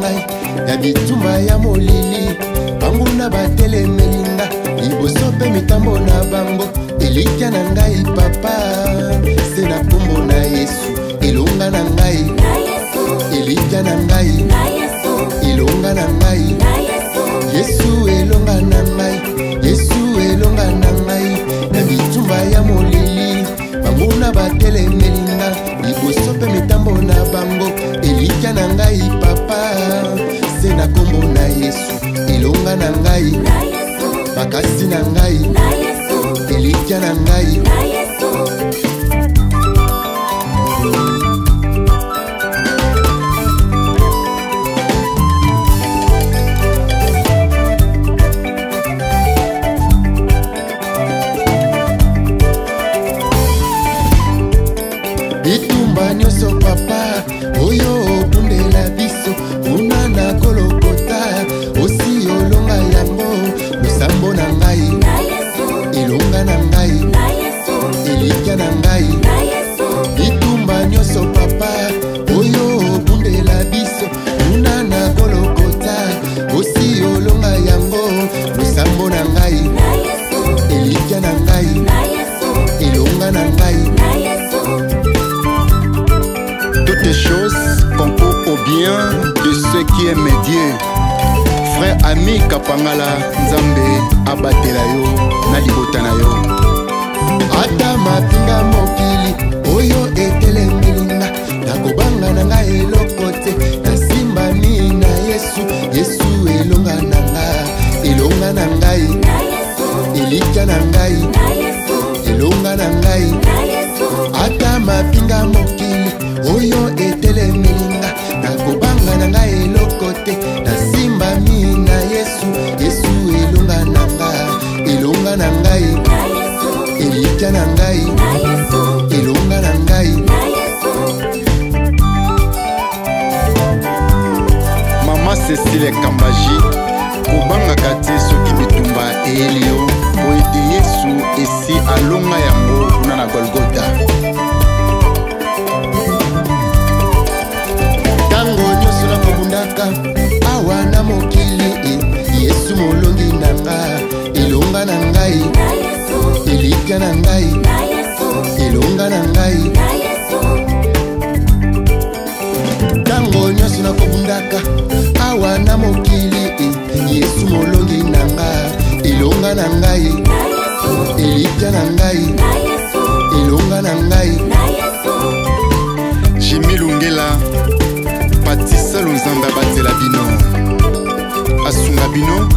ngai ya bitumba ya molili banguna batelemelinga liboso mpe mitambo na bango elikya na ngai papa se na kombo na Yesu elonga na ngai elikya na ngai elonga na ngai Yesu elonga na ngai Yesu elonga na ngai na bitumba ya molili banguna batelemelinga liboso mpe mitambo na bango elikya na ngai papa se na kombo na Yesu elonga na ngai makasi na ngai elikya na ngai bitumba nyonso papa oyo obundela biso kuna na kolokota osi olonga yango lusambo na ngai elonga na ngai elikya na ngai bitumba nyonso papa oyo obundela biso kuna na kolokota osi olonga yango lusambo na ngai elikya na ngai elonga na ngai. Toutes les choses concourent au bien de ceux qui aiment Dieu. Frère ami Kapangala Nzambe abatela yo na libota na yo. Ata mapinga mokili oyo etelemelinga nakobanga na ngai eloko te nasimbani na Yesu Yesu elonga na ngai elonga na ngai elikya na ngai elonga na ngai ata mapinga mokili oyo etelemelinga nakobanga na ngai eloko te nasimbami na Yesu Yesu elonga na ngai elonga na ngai elikya na ngai elonga na ngai. Mama Cécile Kambaji kobangaka te soki bitumba eyeli yo po ete Yesu esi alonga yango kuna na Golgota. Tango nyonso nakobundaka awa na mokili Yesu molongi na ngai elonga na ngai elikya na ngai elonga na ngai. Tango nyonso nakobundaka awa na mokili Yesu molongi na ngai elonga na ngai elikya na ngai elonga na ngai. Jimmy Lungela Patisa Lozamba batela bino asunga bino